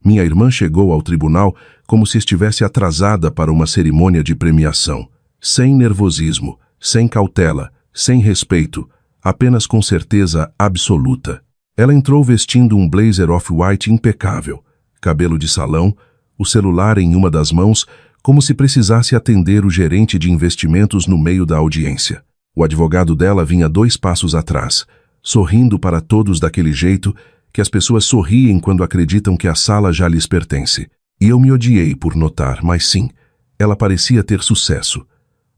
Minha irmã chegou ao tribunal como se estivesse atrasada para uma cerimônia de premiação. Sem nervosismo, sem cautela, sem respeito, apenas com certeza absoluta. Ela entrou vestindo um blazer off-white impecável, cabelo de salão, o celular em uma das mãos, como se precisasse atender o gerente de investimentos no meio da audiência. O advogado dela vinha 2 passos atrás, sorrindo para todos daquele jeito que as pessoas sorriem quando acreditam que a sala já lhes pertence. E eu me odiei por notar, mas sim, ela parecia ter sucesso.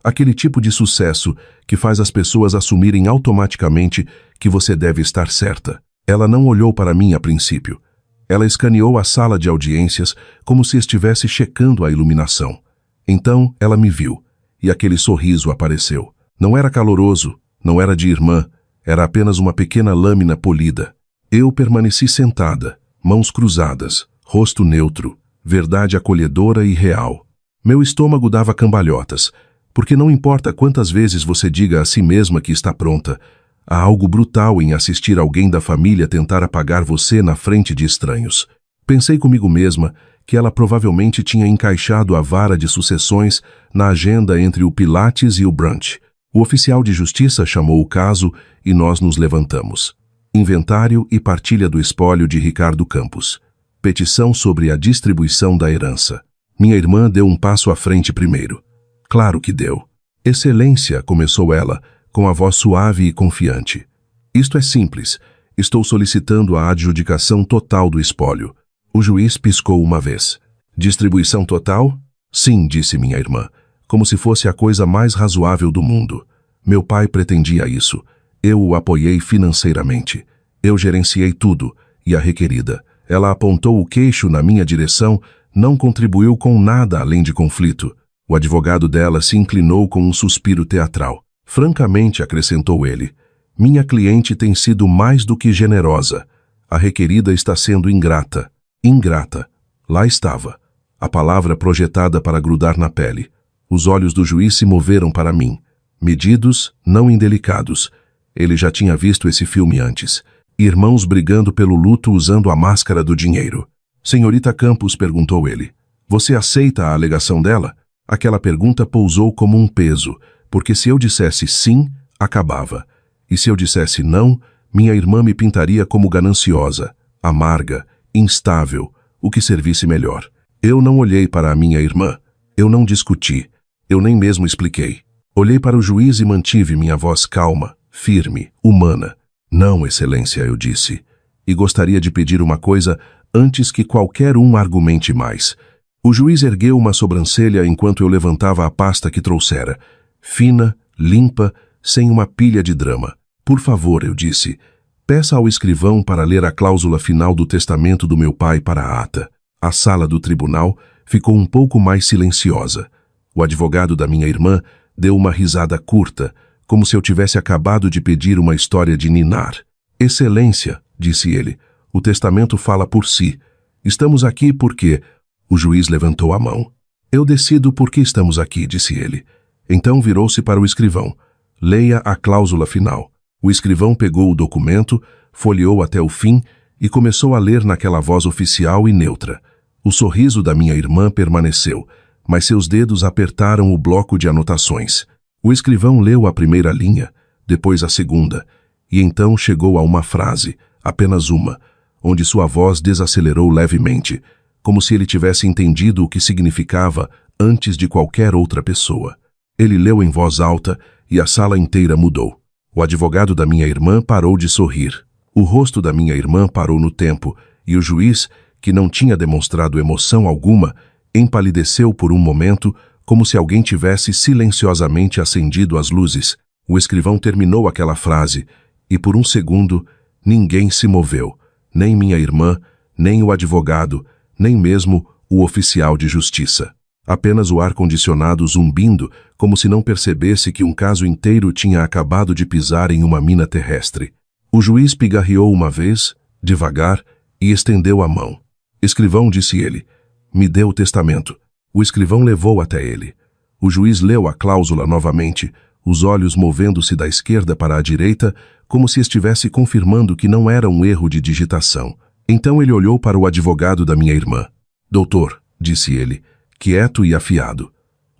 Aquele tipo de sucesso que faz as pessoas assumirem automaticamente que você deve estar certa. Ela não olhou para mim a princípio. Ela escaneou a sala de audiências como se estivesse checando a iluminação. Então ela me viu, e aquele sorriso apareceu. Não era caloroso, não era de irmã, era apenas uma pequena lâmina polida. Eu permaneci sentada, mãos cruzadas, rosto neutro, verdade acolhedora e real. Meu estômago dava cambalhotas, porque não importa quantas vezes você diga a si mesma que está pronta, há algo brutal em assistir alguém da família tentar apagar você na frente de estranhos. Pensei comigo mesma que ela provavelmente tinha encaixado a vara de sucessões na agenda entre o Pilates e o brunch. O oficial de justiça chamou o caso e nós nos levantamos. Inventário e partilha do espólio de Ricardo Campos. Petição sobre a distribuição da herança. Minha irmã deu um passo à frente primeiro. Claro que deu. Excelência, começou ela, com a voz suave e confiante. Isto é simples. Estou solicitando a adjudicação total do espólio. O juiz piscou uma vez. Distribuição total? Sim, disse minha irmã, como se fosse a coisa mais razoável do mundo. Meu pai pretendia isso. Eu o apoiei financeiramente. Eu gerenciei tudo, e a requerida. Ela apontou o queixo na minha direção, não contribuiu com nada além de conflito. O advogado dela se inclinou com um suspiro teatral. Francamente, acrescentou ele, minha cliente tem sido mais do que generosa. A requerida está sendo ingrata. Ingrata. Lá estava. A palavra projetada para grudar na pele. Os olhos do juiz se moveram para mim. Medidos, não indelicados. Ele já tinha visto esse filme antes. Irmãos brigando pelo luto usando a máscara do dinheiro. Senhorita Campos, perguntou ele, você aceita a alegação dela? Aquela pergunta pousou como um peso, porque se eu dissesse sim, acabava. E se eu dissesse não, minha irmã me pintaria como gananciosa, amarga, instável, o que servisse melhor. Eu não olhei para a minha irmã. Eu não discuti. Eu nem mesmo expliquei. Olhei para o juiz e mantive minha voz calma, firme, humana. Não, excelência, eu disse. E gostaria de pedir uma coisa antes que qualquer um argumente mais. O juiz ergueu uma sobrancelha enquanto eu levantava a pasta que trouxera. Fina, limpa, sem uma pilha de drama. Por favor, eu disse, peça ao escrivão para ler a cláusula final do testamento do meu pai para a ata. A sala do tribunal ficou um pouco mais silenciosa. O advogado da minha irmã deu uma risada curta, como se eu tivesse acabado de pedir uma história de ninar. Excelência, disse ele, o testamento fala por si. Estamos aqui porque... O juiz levantou a mão. Eu decido por que estamos aqui, disse ele. Então virou-se para o escrivão. Leia a cláusula final. O escrivão pegou o documento, folheou até o fim e começou a ler naquela voz oficial e neutra. O sorriso da minha irmã permaneceu, mas seus dedos apertaram o bloco de anotações. O escrivão leu a primeira linha, depois a segunda, e então chegou a uma frase, apenas uma, onde sua voz desacelerou levemente, como se ele tivesse entendido o que significava antes de qualquer outra pessoa. Ele leu em voz alta e a sala inteira mudou. O advogado da minha irmã parou de sorrir. O rosto da minha irmã parou no tempo e o juiz, que não tinha demonstrado emoção alguma, empalideceu por um momento como se alguém tivesse silenciosamente acendido as luzes. O escrivão terminou aquela frase e por um segundo ninguém se moveu, nem minha irmã, nem o advogado, nem mesmo o oficial de justiça. Apenas o ar-condicionado zumbindo, como se não percebesse que um caso inteiro tinha acabado de pisar em uma mina terrestre. O juiz pigarreou uma vez, devagar, e estendeu a mão. Escrivão, disse ele, me dê o testamento. O escrivão levou até ele. O juiz leu a cláusula novamente, os olhos movendo-se da esquerda para a direita, como se estivesse confirmando que não era um erro de digitação. Então ele olhou para o advogado da minha irmã. Doutor, disse ele, quieto e afiado.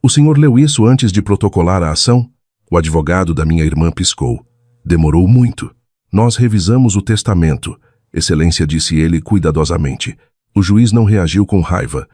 O senhor leu isso antes de protocolar a ação? O advogado da minha irmã piscou. Demorou muito. Nós revisamos o testamento, Excelência, disse ele cuidadosamente. O juiz não reagiu com raiva.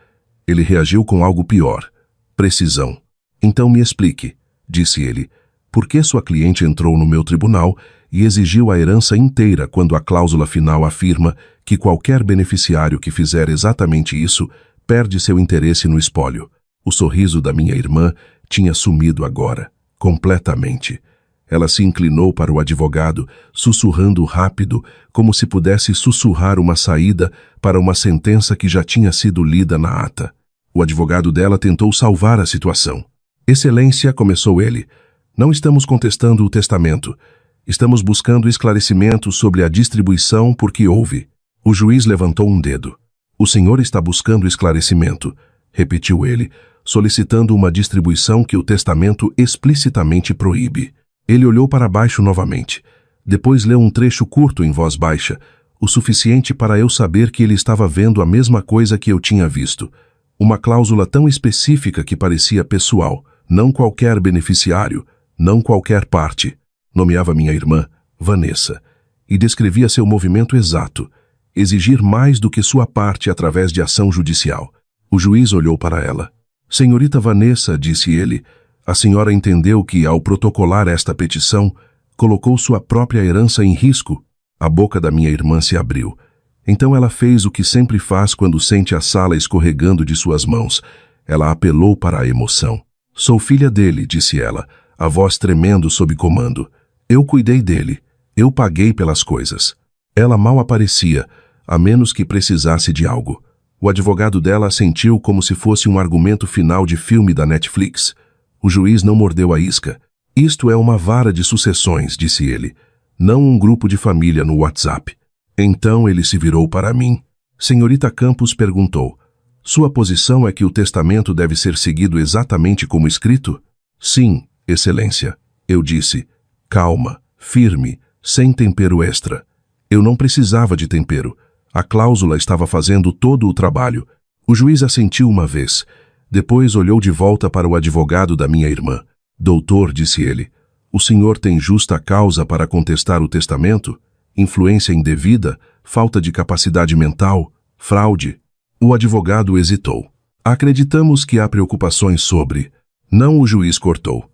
Ele reagiu com algo pior. Precisão. Então me explique, disse ele, por que sua cliente entrou no meu tribunal e exigiu a herança inteira quando a cláusula final afirma que qualquer beneficiário que fizer exatamente isso perde seu interesse no espólio. O sorriso da minha irmã tinha sumido agora, completamente. Ela se inclinou para o advogado, sussurrando rápido, como se pudesse sussurrar uma saída para uma sentença que já tinha sido lida na ata. O advogado dela tentou salvar a situação. Excelência, começou ele, não estamos contestando o testamento. Estamos buscando esclarecimentos sobre a distribuição porque houve. O juiz levantou um dedo. O senhor está buscando esclarecimento, repetiu ele, solicitando uma distribuição que o testamento explicitamente proíbe. Ele olhou para baixo novamente. Depois leu um trecho curto em voz baixa, o suficiente para eu saber que ele estava vendo a mesma coisa que eu tinha visto. Uma cláusula tão específica que parecia pessoal, não qualquer beneficiário, não qualquer parte. Nomeava minha irmã, Vanessa, e descrevia seu movimento exato, exigir mais do que sua parte através de ação judicial. O juiz olhou para ela. Senhorita Vanessa, disse ele, a senhora entendeu que, ao protocolar esta petição, colocou sua própria herança em risco? A boca da minha irmã se abriu. Então ela fez o que sempre faz quando sente a sala escorregando de suas mãos. Ela apelou para a emoção. Sou filha dele, disse ela, a voz tremendo sob comando. Eu cuidei dele. Eu paguei pelas coisas. Ela mal aparecia, a menos que precisasse de algo. O advogado dela assentiu como se fosse um argumento final de filme da Netflix. O juiz não mordeu a isca. Isto é uma vara de sucessões, disse ele, não um grupo de família no WhatsApp. Então ele se virou para mim. Senhorita Campos perguntou, sua posição é que o testamento deve ser seguido exatamente como escrito? Sim, Excelência. Eu disse, calma, firme, sem tempero extra. Eu não precisava de tempero. A cláusula estava fazendo todo o trabalho. O juiz assentiu uma vez. Depois olhou de volta para o advogado da minha irmã. Doutor, disse ele, o senhor tem justa causa para contestar o testamento? Influência indevida? Falta de capacidade mental? Fraude? O advogado hesitou. Acreditamos que há preocupações sobre... Não, o juiz cortou.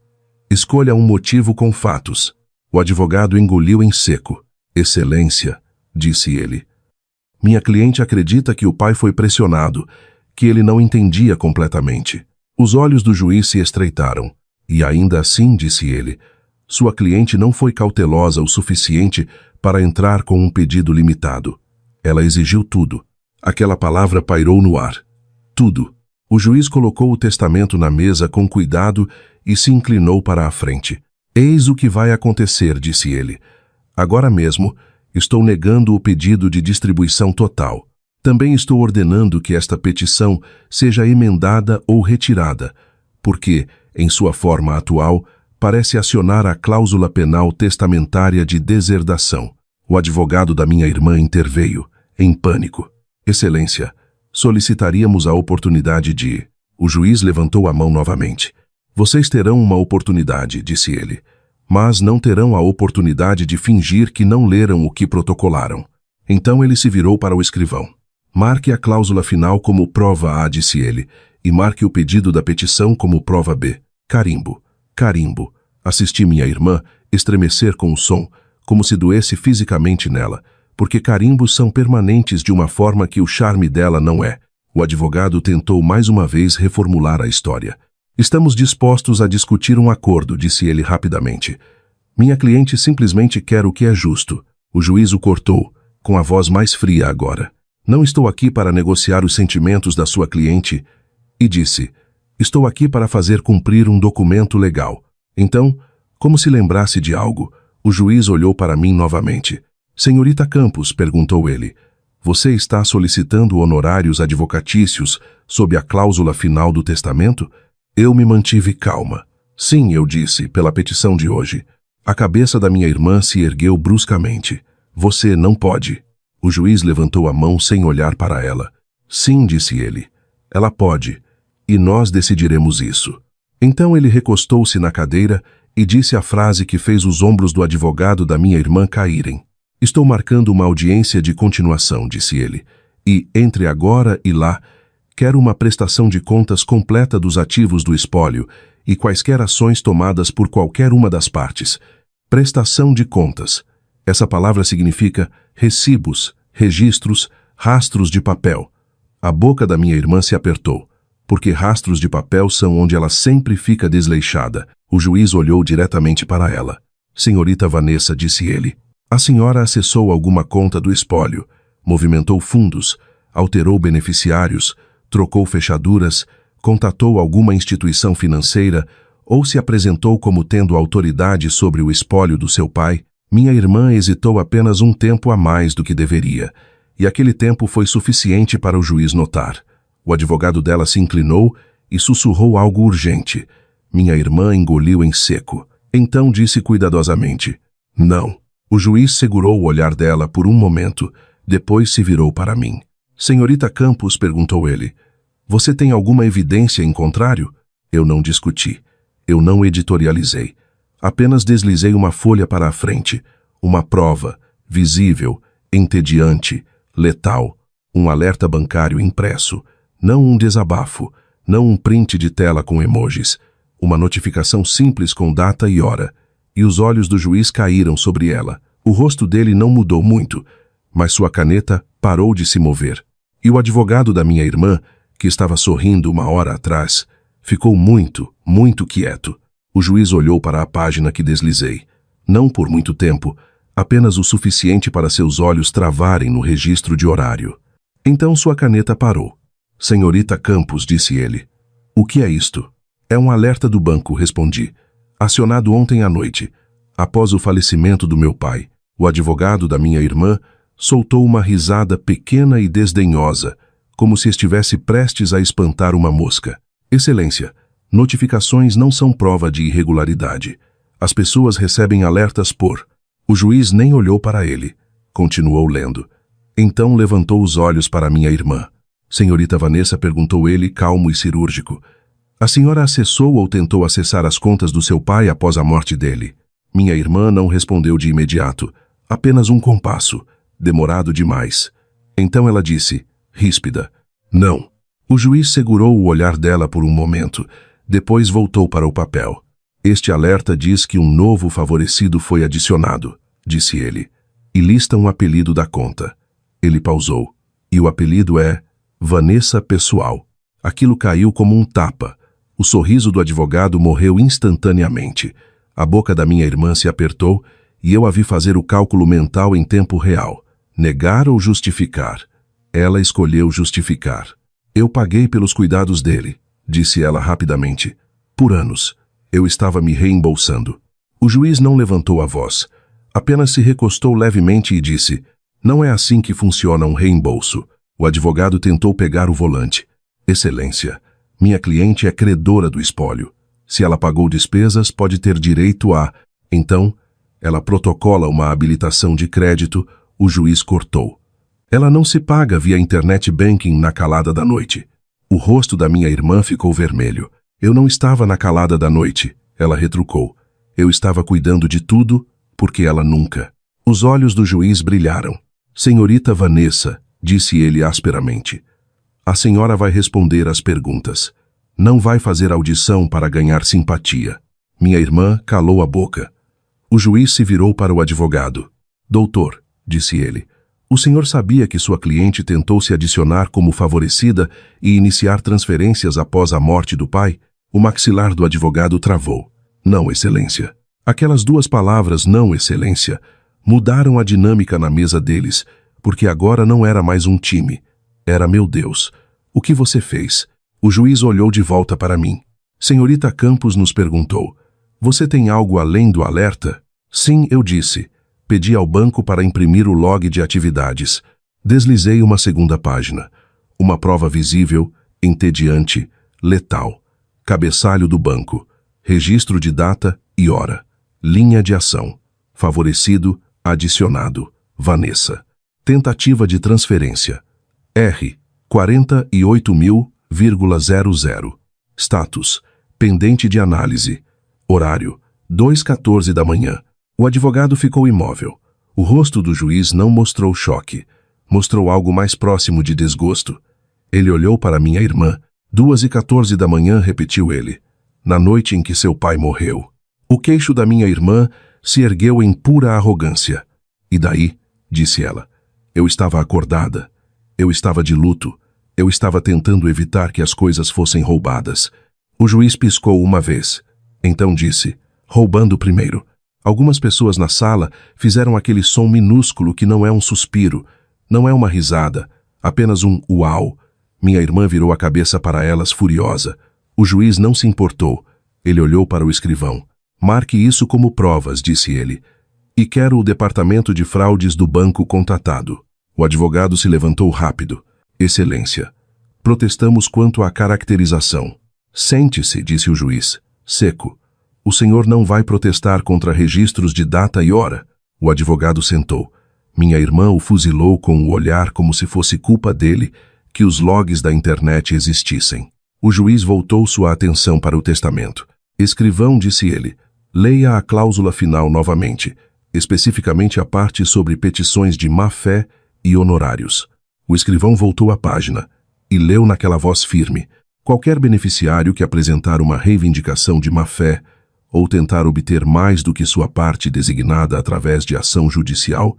Escolha um motivo com fatos. O advogado engoliu em seco. Excelência, disse ele. Minha cliente acredita que o pai foi pressionado, que ele não entendia completamente. Os olhos do juiz se estreitaram. E ainda assim, disse ele, sua cliente não foi cautelosa o suficiente para entrar com um pedido limitado. Ela exigiu tudo. Aquela palavra pairou no ar. Tudo. O juiz colocou o testamento na mesa com cuidado e se inclinou para a frente. Eis o que vai acontecer, disse ele. Agora mesmo, estou negando o pedido de distribuição total. Também estou ordenando que esta petição seja emendada ou retirada, porque, em sua forma atual, parece acionar a cláusula penal testamentária de deserdação. O advogado da minha irmã interveio, em pânico. Excelência, solicitaríamos a oportunidade de... O juiz levantou a mão novamente. Vocês terão uma oportunidade, disse ele, mas não terão a oportunidade de fingir que não leram o que protocolaram. Então ele se virou para o escrivão. Marque a cláusula final como prova A, disse ele, e marque o pedido da petição como prova B. Carimbo. Carimbo. Assisti minha irmã estremecer com o som, como se doesse fisicamente nela, porque carimbos são permanentes de uma forma que o charme dela não é. O advogado tentou mais uma vez reformular a história. Estamos dispostos a discutir um acordo, disse ele rapidamente. Minha cliente simplesmente quer o que é justo. O juiz o cortou, com a voz mais fria agora. Não estou aqui para negociar os sentimentos da sua cliente. E disse, estou aqui para fazer cumprir um documento legal. Então, como se lembrasse de algo, o juiz olhou para mim novamente. Senhorita Campos, perguntou ele, você está solicitando honorários advocatícios sob a cláusula final do testamento? Eu me mantive calma. Sim, eu disse, pela petição de hoje. A cabeça da minha irmã se ergueu bruscamente. Você não pode. O juiz levantou a mão sem olhar para ela. Sim, disse ele. Ela pode. E nós decidiremos isso. Então ele recostou-se na cadeira e disse a frase que fez os ombros do advogado da minha irmã caírem. Estou marcando uma audiência de continuação, disse ele. E, entre agora e lá, quero uma prestação de contas completa dos ativos do espólio e quaisquer ações tomadas por qualquer uma das partes. Prestação de contas. Essa palavra significa recibos, registros, rastros de papel. A boca da minha irmã se apertou, porque rastros de papel são onde ela sempre fica desleixada. O juiz olhou diretamente para ela. Senhorita Vanessa, disse ele, a senhora acessou alguma conta do espólio, movimentou fundos, alterou beneficiários, trocou fechaduras, contatou alguma instituição financeira ou se apresentou como tendo autoridade sobre o espólio do seu pai. Minha irmã hesitou apenas um tempo a mais do que deveria, e aquele tempo foi suficiente para o juiz notar. O advogado dela se inclinou e sussurrou algo urgente. Minha irmã engoliu em seco. Então disse cuidadosamente, não. O juiz segurou o olhar dela por um momento, depois se virou para mim. Senhorita Campos, perguntou ele, você tem alguma evidência em contrário? Eu não discuti. Eu não editorializei. Apenas deslizei uma folha para a frente. Uma prova, visível, entediante, letal. Um alerta bancário impresso. Não um desabafo. Não um print de tela com emojis. Uma notificação simples com data e hora. E os olhos do juiz caíram sobre ela. O rosto dele não mudou muito, mas sua caneta parou de se mover. E o advogado da minha irmã, que estava sorrindo uma hora atrás, ficou muito, muito quieto. O juiz olhou para a página que deslizei. Não por muito tempo, apenas o suficiente para seus olhos travarem no registro de horário. Então sua caneta parou. Senhorita Campos, disse ele. O que é isto? É um alerta do banco, respondi. Acionado ontem à noite, após o falecimento do meu pai. O advogado da minha irmã soltou uma risada pequena e desdenhosa, como se estivesse prestes a espantar uma mosca. Excelência, notificações não são prova de irregularidade. As pessoas recebem alertas por... O juiz nem olhou para ele. Continuou lendo. Então levantou os olhos para minha irmã. Senhorita Vanessa, perguntou ele, calmo e cirúrgico. A senhora acessou ou tentou acessar as contas do seu pai após a morte dele? Minha irmã não respondeu de imediato. Apenas um compasso. Demorado demais. Então ela disse, ríspida, não. O juiz segurou o olhar dela por um momento, depois voltou para o papel. Este alerta diz que um novo favorecido foi adicionado, disse ele, e lista um apelido da conta. Ele pausou. E o apelido é Vanessa Pessoal. Aquilo caiu como um tapa. O sorriso do advogado morreu instantaneamente. A boca da minha irmã se apertou e eu a vi fazer o cálculo mental em tempo real. Negar ou justificar? Ela escolheu justificar. Eu paguei pelos cuidados dele, disse ela rapidamente. Por anos, eu estava me reembolsando. O juiz não levantou a voz. Apenas se recostou levemente e disse, não é assim que funciona um reembolso. O advogado tentou pegar o volante. Excelência, minha cliente é credora do espólio. Se ela pagou despesas, pode ter direito a... Então, ela protocola uma habilitação de crédito, o juiz cortou. Ela não se paga via internet banking na calada da noite. O rosto da minha irmã ficou vermelho. Eu não estava na calada da noite, ela retrucou. Eu estava cuidando de tudo, porque ela nunca. Os olhos do juiz brilharam. Senhorita Vanessa, disse ele asperamente. A senhora vai responder às perguntas. Não vai fazer audição para ganhar simpatia. Minha irmã calou a boca. O juiz se virou para o advogado. Doutor, disse ele, o senhor sabia que sua cliente tentou se adicionar como favorecida e iniciar transferências após a morte do pai? O maxilar do advogado travou. Não, excelência. Aquelas duas palavras, não, excelência, mudaram a dinâmica na mesa deles, porque agora não era mais um time. Era meu Deus. O que você fez? O juiz olhou de volta para mim. Senhorita Campos nos perguntou. Você tem algo além do alerta? Sim, eu disse. Pedi ao banco para imprimir o log de atividades. Deslizei uma segunda página. Uma prova visível, entediante, letal. Cabeçalho do banco. Registro de data e hora. Linha de ação. Favorecido, adicionado. Vanessa. Tentativa de transferência. R. 48.000,00. Status. Pendente de análise. Horário. 2h14 da manhã. O advogado ficou imóvel. O rosto do juiz não mostrou choque. Mostrou algo mais próximo de desgosto. Ele olhou para minha irmã. 2h14 da manhã, repetiu ele. Na noite em que seu pai morreu. O queixo da minha irmã se ergueu em pura arrogância. E daí? Disse ela. Eu estava acordada. Eu estava de luto. Eu estava tentando evitar que as coisas fossem roubadas. O juiz piscou uma vez. Então disse, roubando primeiro. Algumas pessoas na sala fizeram aquele som minúsculo que não é um suspiro, não é uma risada, apenas um uau. Minha irmã virou a cabeça para elas furiosa. O juiz não se importou. Ele olhou para o escrivão. Marque isso como provas, disse ele. E quero o departamento de fraudes do banco contatado. O advogado se levantou rápido. Excelência. Protestamos quanto à caracterização. Sente-se, disse o juiz. Seco. O senhor não vai protestar contra registros de data e hora? O advogado sentou. Minha irmã o fuzilou com o olhar como se fosse culpa dele que os logs da internet existissem. O juiz voltou sua atenção para o testamento. Escrivão, disse ele, leia a cláusula final novamente, especificamente a parte sobre petições de má-fé e honorários. O escrivão voltou à página e leu naquela voz firme. Qualquer beneficiário que apresentar uma reivindicação de má-fé ou tentar obter mais do que sua parte designada através de ação judicial,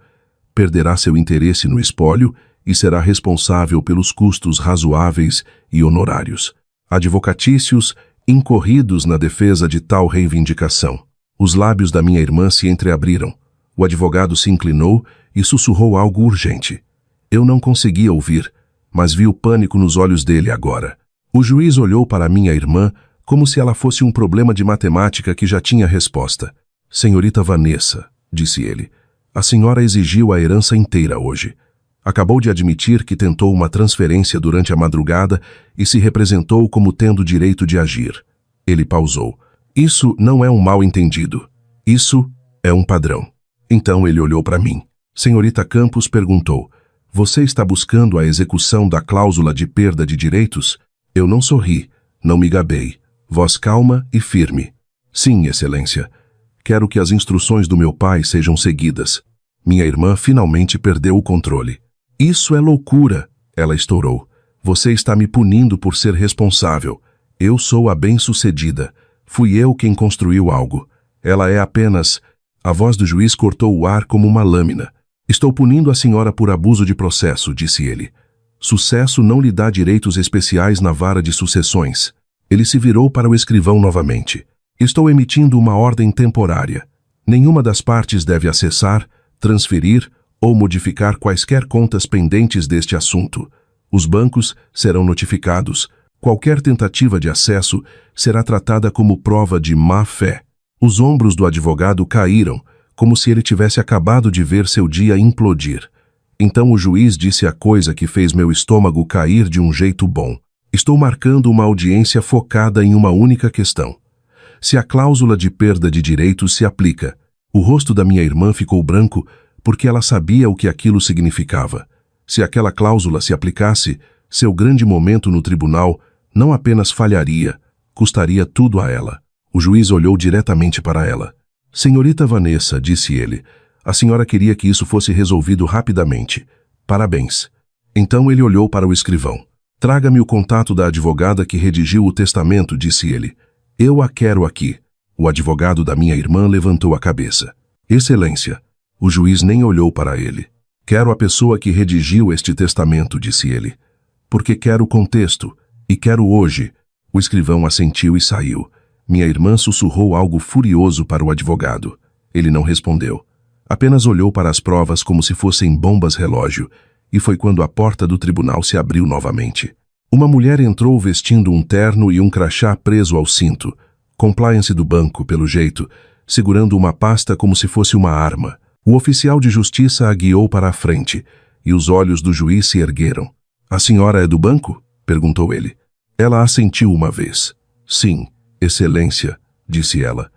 perderá seu interesse no espólio e será responsável pelos custos razoáveis e honorários, advocatícios, incorridos na defesa de tal reivindicação. Os lábios da minha irmã se entreabriram. O advogado se inclinou e sussurrou algo urgente. Eu não conseguia ouvir, mas vi o pânico nos olhos dele agora. O juiz olhou para minha irmã como se ela fosse um problema de matemática que já tinha resposta. Senhorita Vanessa, disse ele, a senhora exigiu a herança inteira hoje. Acabou de admitir que tentou uma transferência durante a madrugada e se representou como tendo direito de agir. Ele pausou. Isso não é um mal-entendido. Isso é um padrão. Então ele olhou para mim. Senhorita Campos perguntou, você está buscando a execução da cláusula de perda de direitos? Eu não sorri, não me gabei. Voz calma e firme. Sim, excelência. Quero que as instruções do meu pai sejam seguidas. Minha irmã finalmente perdeu o controle. Isso é loucura, ela estourou. Você está me punindo por ser responsável. Eu sou a bem-sucedida. Fui eu quem construiu algo. Ela é apenas... A voz do juiz cortou o ar como uma lâmina. Estou punindo a senhora por abuso de processo, disse ele. Sucesso não lhe dá direitos especiais na vara de sucessões. Ele se virou para o escrivão novamente. Estou emitindo uma ordem temporária. Nenhuma das partes deve acessar, transferir ou modificar quaisquer contas pendentes deste assunto. Os bancos serão notificados. Qualquer tentativa de acesso será tratada como prova de má-fé. Os ombros do advogado caíram, como se ele tivesse acabado de ver seu dia implodir. Então o juiz disse a coisa que fez meu estômago cair de um jeito bom. Estou marcando uma audiência focada em uma única questão. Se a cláusula de perda de direitos se aplica, o rosto da minha irmã ficou branco porque ela sabia o que aquilo significava. Se aquela cláusula se aplicasse, seu grande momento no tribunal não apenas falharia, custaria tudo a ela. O juiz olhou diretamente para ela. Senhorita Vanessa, disse ele, a senhora queria que isso fosse resolvido rapidamente. Parabéns. Então ele olhou para o escrivão. Traga-me o contato da advogada que redigiu o testamento, disse ele. Eu a quero aqui. O advogado da minha irmã levantou a cabeça. Excelência. O juiz nem olhou para ele. Quero a pessoa que redigiu este testamento, disse ele. Porque quero o contexto, e quero hoje. O escrivão assentiu e saiu. Minha irmã sussurrou algo furioso para o advogado. Ele não respondeu. Apenas olhou para as provas como se fossem bombas relógio, e foi quando a porta do tribunal se abriu novamente. Uma mulher entrou vestindo um terno e um crachá preso ao cinto, compliance do banco, pelo jeito, segurando uma pasta como se fosse uma arma. O oficial de justiça a guiou para a frente, e os olhos do juiz se ergueram. A senhora é do banco? Perguntou ele. Ela assentiu uma vez. Sim, excelência, disse ela.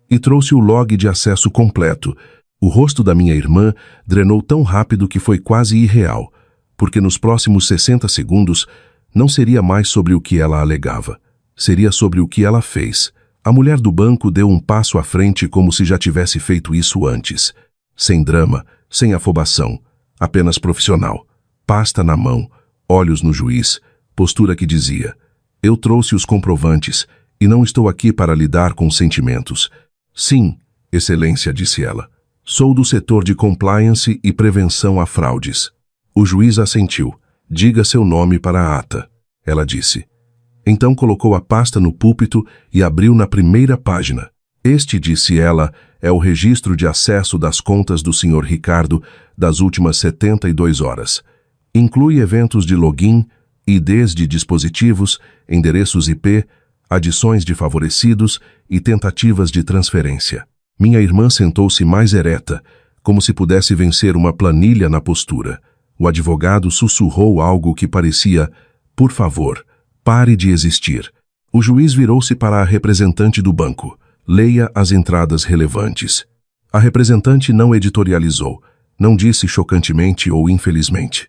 E trouxe o log de acesso completo, O rosto da minha irmã drenou tão rápido que foi quase irreal, porque nos próximos 60 segundos não seria mais sobre o que ela alegava. Seria sobre o que ela fez. A mulher do banco deu um passo à frente como se já tivesse feito isso antes. Sem drama, sem afobação, apenas profissional. Pasta na mão, olhos no juiz, postura que dizia: eu trouxe os comprovantes e não estou aqui para lidar com sentimentos. Sim, Excelência, disse ela. Sou do setor de compliance e prevenção a fraudes. O juiz assentiu. Diga seu nome para a ata, ela disse. Então colocou a pasta no púlpito e abriu na primeira página. Este, disse ela, é o registro de acesso das contas do Sr. Ricardo das últimas 72 horas. Inclui eventos de login, IDs de dispositivos, endereços IP, adições de favorecidos e tentativas de transferência. Minha irmã sentou-se mais ereta, como se pudesse vencer uma planilha na postura. O advogado sussurrou algo que parecia: por favor, pare de existir. O juiz virou-se para a representante do banco. Leia as entradas relevantes. A representante não editorializou, não disse chocantemente ou infelizmente.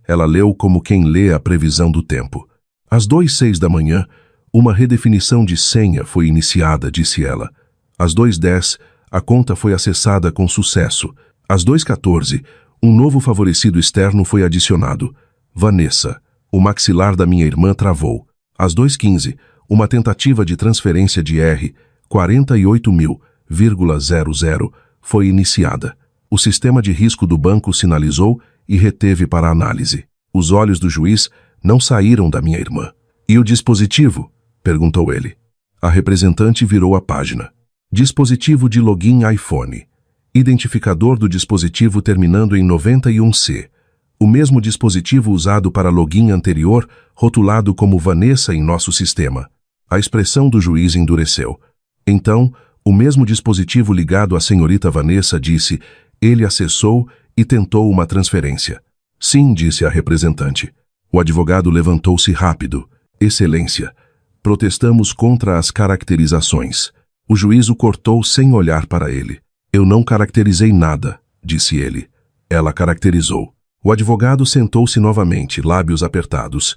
Ela leu como quem lê a previsão do tempo. Às 2:06 da manhã, uma redefinição de senha foi iniciada, disse ela. Às 2:10, a conta foi acessada com sucesso. Às 2:14, um novo favorecido externo foi adicionado. Vanessa. O maxilar da minha irmã travou. Às 2:15, uma tentativa de transferência de R$ 48.000,00 foi iniciada. O sistema de risco do banco sinalizou e reteve para análise. Os olhos do juiz não saíram da minha irmã. E o dispositivo? Perguntou ele. A representante virou a página. Dispositivo de login iPhone. Identificador do dispositivo terminando em 91C. O mesmo dispositivo usado para login anterior, rotulado como Vanessa em nosso sistema. A expressão do juiz endureceu. Então, o mesmo dispositivo ligado à senhorita Vanessa disse: ele acessou e tentou uma transferência. Sim, disse a representante. O advogado levantou-se rápido. Excelência, protestamos contra as caracterizações. O juiz o cortou sem olhar para ele. Eu não caracterizei nada, disse ele. Ela caracterizou. O advogado sentou-se novamente, lábios apertados.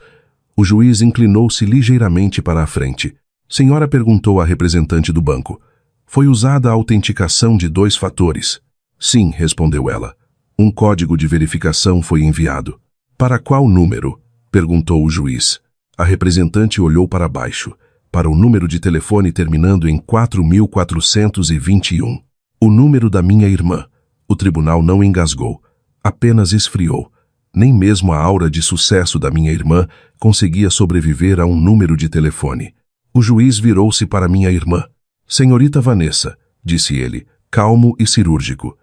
O juiz inclinou-se ligeiramente para a frente. Senhora, perguntou à representante do banco. Foi usada a autenticação de 2 fatores. Sim, respondeu ela. Um código de verificação foi enviado. Para qual número? Perguntou o juiz. A representante olhou para baixo, para o número de telefone terminando em 4421. O número da minha irmã. O tribunal não engasgou, apenas esfriou. Nem mesmo a aura de sucesso da minha irmã conseguia sobreviver a um número de telefone. O juiz virou-se para minha irmã. Senhorita Vanessa, disse ele, calmo e cirúrgico.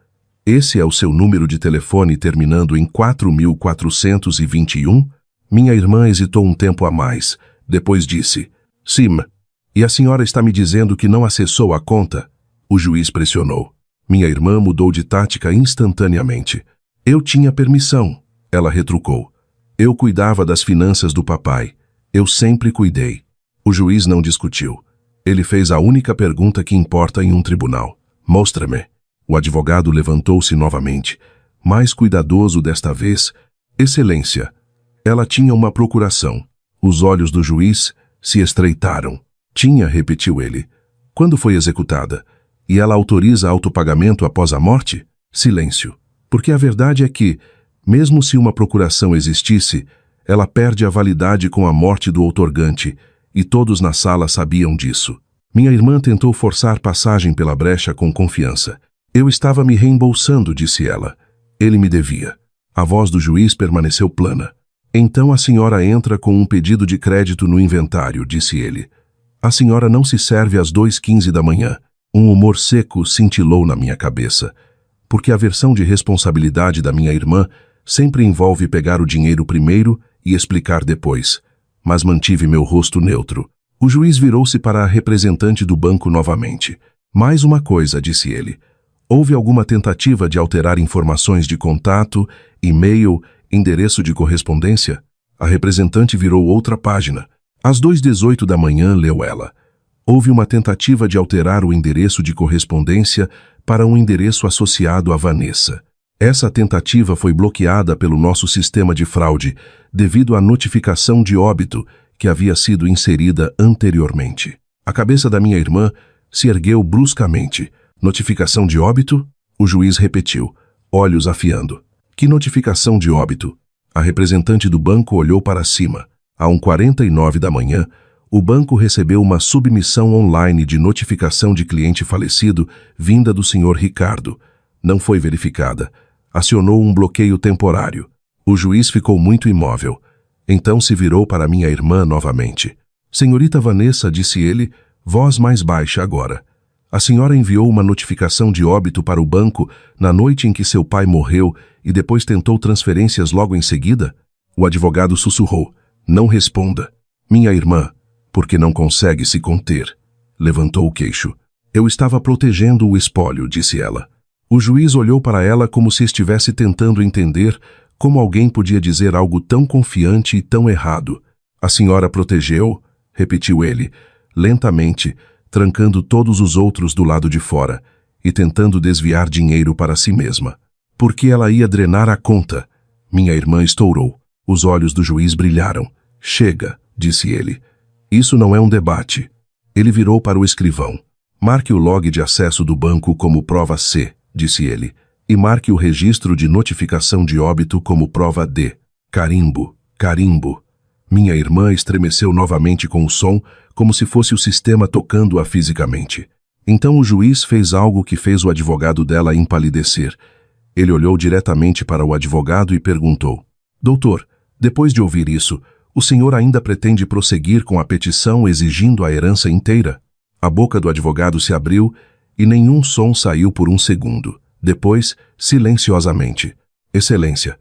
Esse é o seu número de telefone terminando em 4421? Minha irmã hesitou um tempo a mais. Depois disse: sim. E a senhora está me dizendo que não acessou a conta? O juiz pressionou. Minha irmã mudou de tática instantaneamente. Eu tinha permissão, ela retrucou. Eu cuidava das finanças do papai. Eu sempre cuidei. O juiz não discutiu. Ele fez a única pergunta que importa em um tribunal. Mostra-me. O advogado levantou-se novamente, mais cuidadoso desta vez. Excelência. Ela tinha uma procuração. Os olhos do juiz se estreitaram. Tinha, repetiu ele. Quando foi executada? E ela autoriza autopagamento após a morte? Silêncio. Porque a verdade é que, mesmo se uma procuração existisse, ela perde a validade com a morte do outorgante, e todos na sala sabiam disso. Minha irmã tentou forçar passagem pela brecha com confiança. Eu estava me reembolsando, disse ela. Ele me devia. A voz do juiz permaneceu plana. Então a senhora entra com um pedido de crédito no inventário, disse ele. A senhora não se serve às 2:15 da manhã. Um humor seco cintilou na minha cabeça, porque a versão de responsabilidade da minha irmã sempre envolve pegar o dinheiro primeiro e explicar depois. Mas mantive meu rosto neutro. O juiz virou-se para a representante do banco novamente. Mais uma coisa, disse ele. Houve alguma tentativa de alterar informações de contato, e-mail, endereço de correspondência? A representante virou outra página. Às 2:18 da manhã, leu ela. Houve uma tentativa de alterar o endereço de correspondência para um endereço associado a Vanessa. Essa tentativa foi bloqueada pelo nosso sistema de fraude devido à notificação de óbito que havia sido inserida anteriormente. A cabeça da minha irmã se ergueu bruscamente. Notificação de óbito? O juiz repetiu, olhos afiando. Que notificação de óbito? A representante do banco olhou para cima. A 1h49 da manhã, o banco recebeu uma submissão online de notificação de cliente falecido vinda do Sr. Ricardo. Não foi verificada. Acionou um bloqueio temporário. O juiz ficou muito imóvel. Então se virou para minha irmã novamente. Senhorita Vanessa, disse ele, voz mais baixa agora. A senhora enviou uma notificação de óbito para o banco na noite em que seu pai morreu e depois tentou transferências logo em seguida? O advogado sussurrou. Não responda. Minha irmã, porque não consegue se conter. Levantou o queixo. Eu estava protegendo o espólio, disse ela. O juiz olhou para ela como se estivesse tentando entender como alguém podia dizer algo tão confiante e tão errado. A senhora protegeu? Repetiu ele, lentamente, trancando todos os outros do lado de fora e tentando desviar dinheiro para si mesma. Porque ela ia drenar a conta. Minha irmã estourou. Os olhos do juiz brilharam. Chega, disse ele. Isso não é um debate. Ele virou para o escrivão. Marque o log de acesso do banco como prova C, disse ele, e marque o registro de notificação de óbito como prova D. Carimbo, carimbo. Minha irmã estremeceu novamente com o som, como se fosse o sistema tocando-a fisicamente. Então o juiz fez algo que fez o advogado dela empalidecer. Ele olhou diretamente para o advogado e perguntou: Doutor, depois de ouvir isso, o senhor ainda pretende prosseguir com a petição exigindo a herança inteira? A boca do advogado se abriu e nenhum som saiu por um segundo. Depois, silenciosamente. Excelência,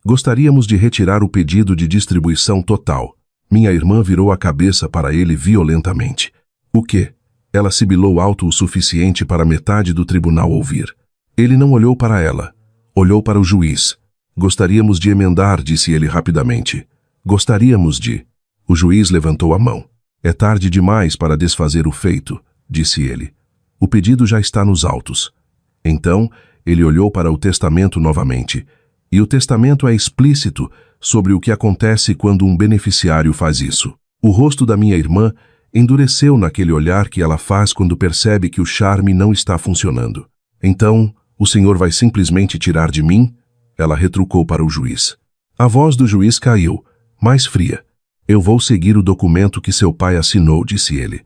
gostaríamos de retirar o pedido de distribuição total. Minha irmã virou a cabeça para ele violentamente. O quê? Ela sibilou alto o suficiente para metade do tribunal ouvir. Ele não olhou para ela. Olhou para o juiz. Gostaríamos de emendar, disse ele rapidamente. Gostaríamos de... O juiz levantou a mão. É tarde demais para desfazer o feito, disse ele. O pedido já está nos autos. Então, ele olhou para o testamento novamente. E o testamento é explícito sobre o que acontece quando um beneficiário faz isso. O rosto da minha irmã endureceu naquele olhar que ela faz quando percebe que o charme não está funcionando. Então, o senhor vai simplesmente tirar de mim? Ela retrucou para o juiz. A voz do juiz caiu, mais fria. Eu vou seguir o documento que seu pai assinou, disse ele.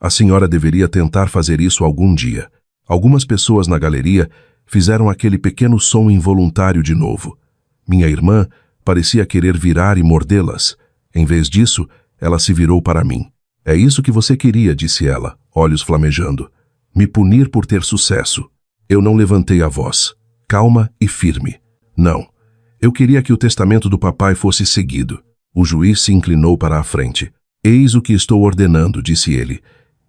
A senhora deveria tentar fazer isso algum dia. Algumas pessoas na galeria fizeram aquele pequeno som involuntário de novo. Minha irmã parecia querer virar e mordê-las. Em vez disso, ela se virou para mim. É isso que você queria, disse ela, olhos flamejando. Me punir por ter sucesso. Eu não levantei a voz. Calma e firme. Não. Eu queria que o testamento do papai fosse seguido. O juiz se inclinou para a frente. Eis o que estou ordenando, disse ele.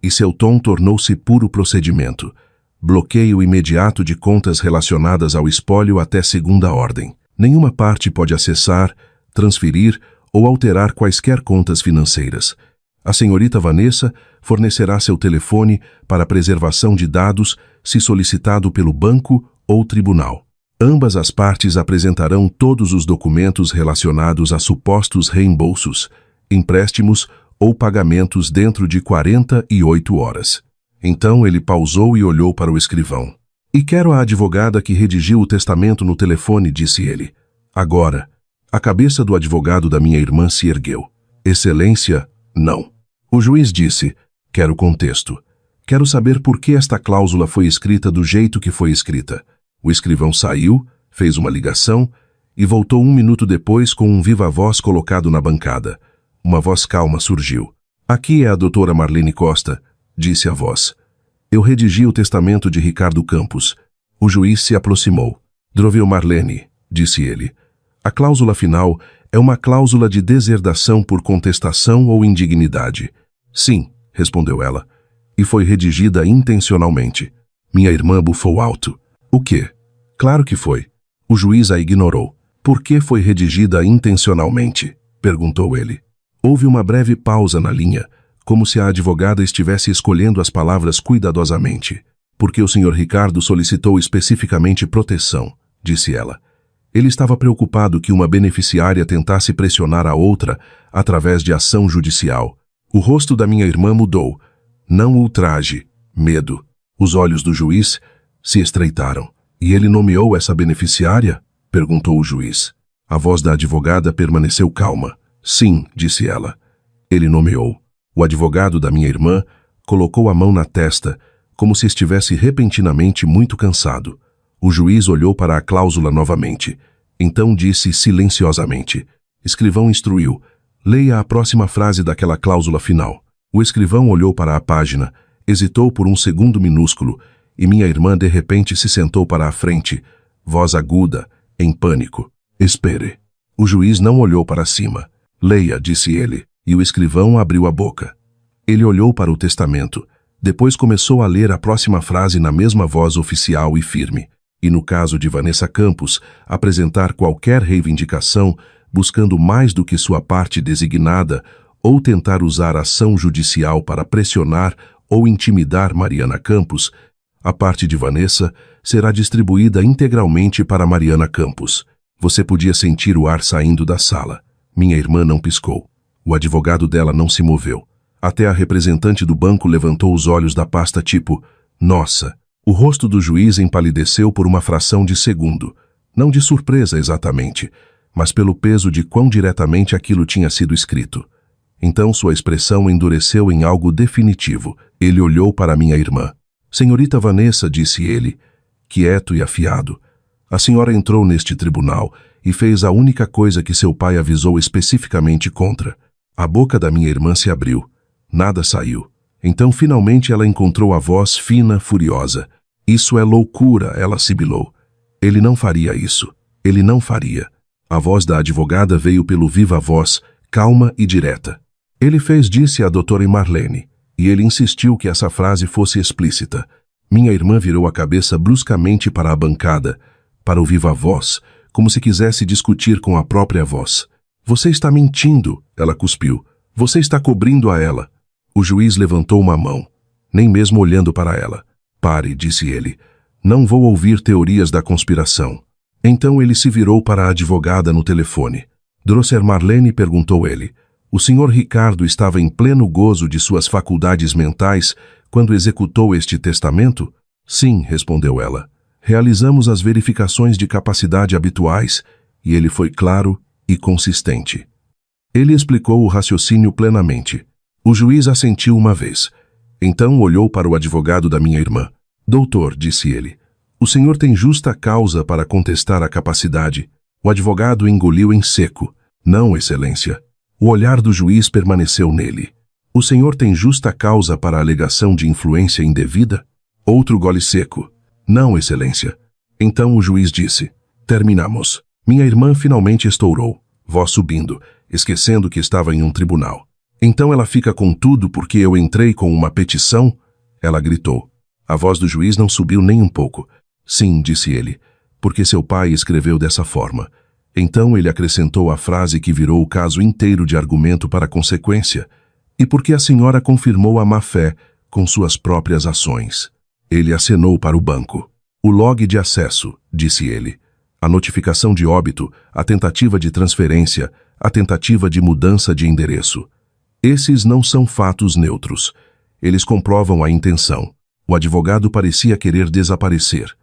E seu tom tornou-se puro procedimento. Bloqueio imediato de contas relacionadas ao espólio até segunda ordem. Nenhuma parte pode acessar, transferir ou alterar quaisquer contas financeiras. A senhorita Vanessa fornecerá seu telefone para preservação de dados se solicitado pelo banco ou tribunal. Ambas as partes apresentarão todos os documentos relacionados a supostos reembolsos, empréstimos ou pagamentos dentro de 48 horas. Então ele pausou e olhou para o escrivão. E quero a advogada que redigiu o testamento no telefone, disse ele. Agora. A cabeça do advogado da minha irmã se ergueu. Excelência, não. O juiz disse, quero contexto. Quero saber por que esta cláusula foi escrita do jeito que foi escrita. O escrivão saiu, fez uma ligação e voltou 1 minuto depois com um viva-voz colocado na bancada. Uma voz calma surgiu. Aqui é a doutora Marlene Costa, disse a voz. Eu redigi o testamento de Ricardo Campos. O juiz se aproximou. Droveu Marlene, disse ele. A cláusula final é uma cláusula de deserdação por contestação ou indignidade. Sim, respondeu ela. E foi redigida intencionalmente. Minha irmã bufou alto. O quê? Claro que foi. O juiz a ignorou. Por que foi redigida intencionalmente? Perguntou ele. Houve uma breve pausa na linha, como se a advogada estivesse escolhendo as palavras cuidadosamente. Porque o Sr. Ricardo solicitou especificamente proteção, disse ela. Ele estava preocupado que uma beneficiária tentasse pressionar a outra através de ação judicial. O rosto da minha irmã mudou. Não ultraje, medo. Os olhos do juiz se estreitaram. E ele nomeou essa beneficiária? Perguntou o juiz. A voz da advogada permaneceu calma. Sim, disse ela. Ele nomeou. O advogado da minha irmã colocou a mão na testa, como se estivesse repentinamente muito cansado. O juiz olhou para a cláusula novamente. Então disse silenciosamente. Escrivão instruiu. Leia a próxima frase daquela cláusula final. O escrivão olhou para a página, hesitou por um segundo minúsculo, e minha irmã de repente se sentou para a frente, voz aguda, em pânico. Espere. O juiz não olhou para cima. Leia, disse ele, e o escrivão abriu a boca. Ele olhou para o testamento. Depois começou a ler a próxima frase na mesma voz oficial e firme. E no caso de Vanessa Campos, apresentar qualquer reivindicação, buscando mais do que sua parte designada, ou tentar usar ação judicial para pressionar ou intimidar Mariana Campos, a parte de Vanessa será distribuída integralmente para Mariana Campos. Você podia sentir o ar saindo da sala. Minha irmã não piscou. O advogado dela não se moveu. Até a representante do banco levantou os olhos da pasta tipo, nossa. O rosto do juiz empalideceu por uma fração de segundo. Não de surpresa exatamente, mas pelo peso de quão diretamente aquilo tinha sido escrito. Então sua expressão endureceu em algo definitivo. Ele olhou para minha irmã. Senhorita Vanessa, disse ele, quieto e afiado, a senhora entrou neste tribunal e fez a única coisa que seu pai avisou especificamente contra. A boca da minha irmã se abriu. Nada saiu. Então finalmente ela encontrou a voz fina, furiosa. Isso é loucura, ela sibilou. Ele não faria isso. Ele não faria. A voz da advogada veio pelo viva voz, calma e direta. Ele fez, disse a doutora Marlene, e ele insistiu que essa frase fosse explícita. Minha irmã virou a cabeça bruscamente para a bancada, para o viva voz, como se quisesse discutir com a própria voz. Você está mentindo, ela cuspiu. Você está cobrindo a ela. O juiz levantou uma mão, nem mesmo olhando para ela. Pare, disse ele. Não vou ouvir teorias da conspiração. Então ele se virou para a advogada no telefone. Drosser Marlene, perguntou ele. O senhor Ricardo estava em pleno gozo de suas faculdades mentais quando executou este testamento? Sim, respondeu ela. Realizamos as verificações de capacidade habituais e ele foi claro e consistente. Ele explicou o raciocínio plenamente. O juiz assentiu uma vez. Então olhou para o advogado da minha irmã. Doutor, disse ele, o senhor tem justa causa para contestar a capacidade. O advogado engoliu em seco. Não, excelência. O olhar do juiz permaneceu nele. O senhor tem justa causa para a alegação de influência indevida? Outro gole seco. Não, excelência. Então o juiz disse. Terminamos. Minha irmã finalmente estourou, voz subindo, esquecendo que estava em um tribunal. Então ela fica com tudo porque eu entrei com uma petição? Ela gritou. A voz do juiz não subiu nem um pouco. Sim, disse ele, porque seu pai escreveu dessa forma. Então ele acrescentou a frase que virou o caso inteiro de argumento para a consequência. E porque a senhora confirmou a má-fé com suas próprias ações. Ele acenou para o banco. O log de acesso, disse ele. A notificação de óbito, a tentativa de transferência, a tentativa de mudança de endereço. Esses não são fatos neutros. Eles comprovam a intenção. O advogado parecia querer desaparecer.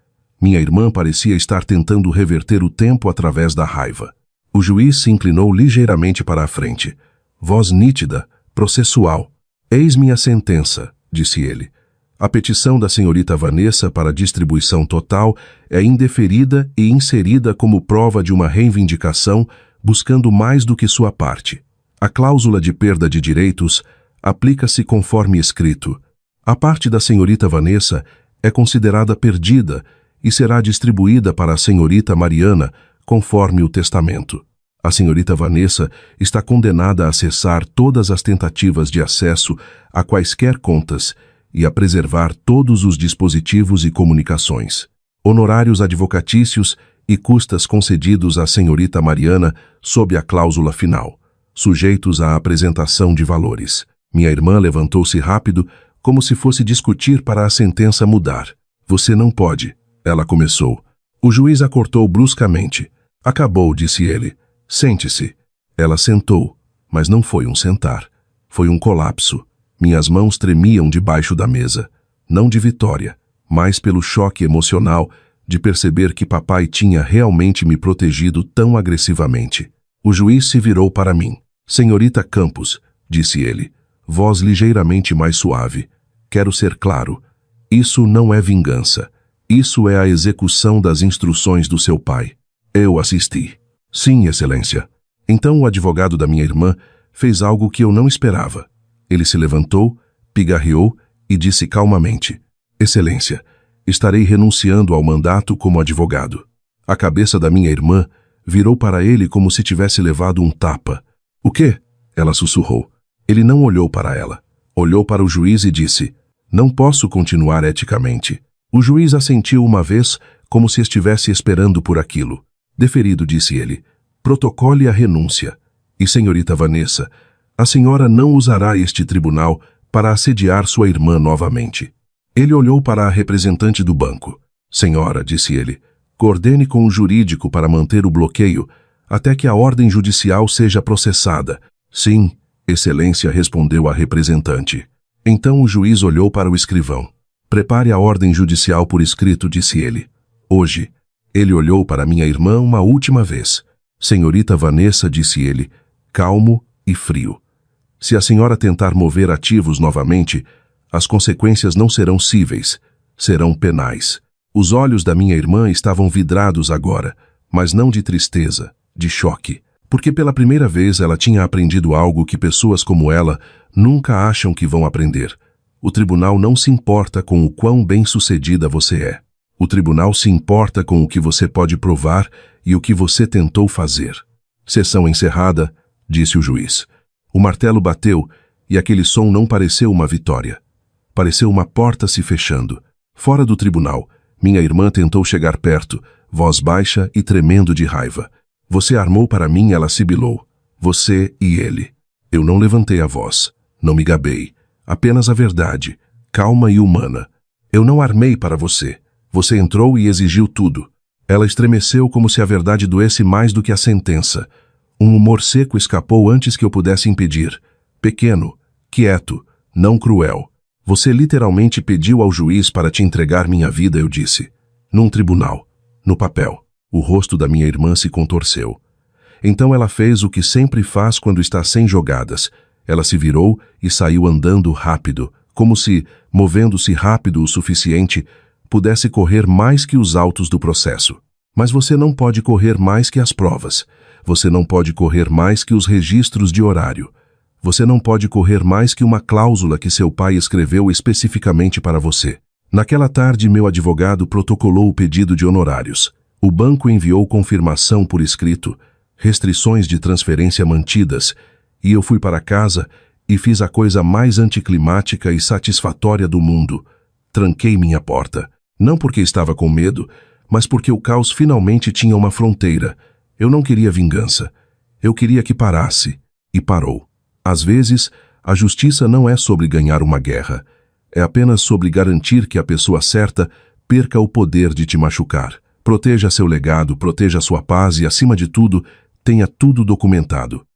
Minha irmã parecia estar tentando reverter o tempo através da raiva. O juiz se inclinou ligeiramente para a frente. Voz nítida, processual. Eis minha sentença, disse ele. A petição da senhorita Vanessa para distribuição total é indeferida e inserida como prova de uma reivindicação buscando mais do que sua parte. A cláusula de perda de direitos aplica-se conforme escrito. A parte da senhorita Vanessa é considerada perdida e será distribuída para a senhorita Mariana conforme o testamento. A senhorita Vanessa está condenada a cessar todas as tentativas de acesso a quaisquer contas e a preservar todos os dispositivos e comunicações, honorários advocatícios e custas concedidos à senhorita Mariana sob a cláusula final, sujeitos à apresentação de valores. Minha irmã levantou-se rápido, como se fosse discutir para a sentença mudar. Você não pode, ela começou. O juiz a cortou bruscamente. Acabou, disse ele. Sente-se. Ela sentou, mas não foi um sentar. Foi um colapso. Minhas mãos tremiam debaixo da mesa. Não de vitória, mas pelo choque emocional de perceber que papai tinha realmente me protegido tão agressivamente. O juiz se virou para mim. Senhorita Campos, disse ele, voz ligeiramente mais suave. Quero ser claro. Isso não é vingança. Isso é a execução das instruções do seu pai. Eu assisti. Sim, Excelência. Então o advogado da minha irmã fez algo que eu não esperava. Ele se levantou, pigarreou e disse calmamente: Excelência, estarei renunciando ao mandato como advogado. A cabeça da minha irmã virou para ele como se tivesse levado um tapa. O quê? Ela sussurrou. Ele não olhou para ela. Olhou para o juiz e disse: Não posso continuar eticamente. O juiz assentiu uma vez, como se estivesse esperando por aquilo. Deferido, disse ele. Protocole a renúncia. E, senhorita Vanessa, a senhora não usará este tribunal para assediar sua irmã novamente. Ele olhou para a representante do banco. Senhora, disse ele, coordene com o jurídico para manter o bloqueio até que a ordem judicial seja processada. Sim, Excelência, respondeu a representante. Então o juiz olhou para o escrivão. Prepare a ordem judicial por escrito, disse ele. Hoje, ele olhou para minha irmã uma última vez. Senhorita Vanessa, disse ele, calmo e frio. Se a senhora tentar mover ativos novamente, as consequências não serão cíveis, serão penais. Os olhos da minha irmã estavam vidrados agora, mas não de tristeza, de choque, porque pela primeira vez ela tinha aprendido algo que pessoas como ela nunca acham que vão aprender. O tribunal não se importa com o quão bem-sucedida você é. O tribunal se importa com o que você pode provar e o que você tentou fazer. Sessão encerrada, disse o juiz. O martelo bateu e aquele som não pareceu uma vitória. Pareceu uma porta se fechando. Fora do tribunal, minha irmã tentou chegar perto, voz baixa e tremendo de raiva. Você armou para mim, ela sibilou. Você e ele. Eu não levantei a voz. Não me gabei. Apenas a verdade, calma e humana. Eu não armei para você. Você entrou e exigiu tudo. Ela estremeceu como se a verdade doesse mais do que a sentença. Um humor seco escapou antes que eu pudesse impedir. Pequeno, quieto, não cruel. Você literalmente pediu ao juiz para te entregar minha vida, eu disse. Num tribunal. No papel. O rosto da minha irmã se contorceu. Então ela fez o que sempre faz quando está sem jogadas. Ela se virou e saiu andando rápido, como se, movendo-se rápido o suficiente, pudesse correr mais que os autos do processo. Mas você não pode correr mais que as provas. Você não pode correr mais que os registros de horário. Você não pode correr mais que uma cláusula que seu pai escreveu especificamente para você. Naquela tarde, meu advogado protocolou o pedido de honorários. O banco enviou confirmação por escrito, restrições de transferência mantidas, e eu fui para casa e fiz a coisa mais anticlimática e satisfatória do mundo. Tranquei minha porta. Não porque estava com medo, mas porque o caos finalmente tinha uma fronteira. Eu não queria vingança. Eu queria que parasse. E parou. Às vezes, a justiça não é sobre ganhar uma guerra. É apenas sobre garantir que a pessoa certa perca o poder de te machucar. Proteja seu legado, proteja sua paz e, acima de tudo, tenha tudo documentado.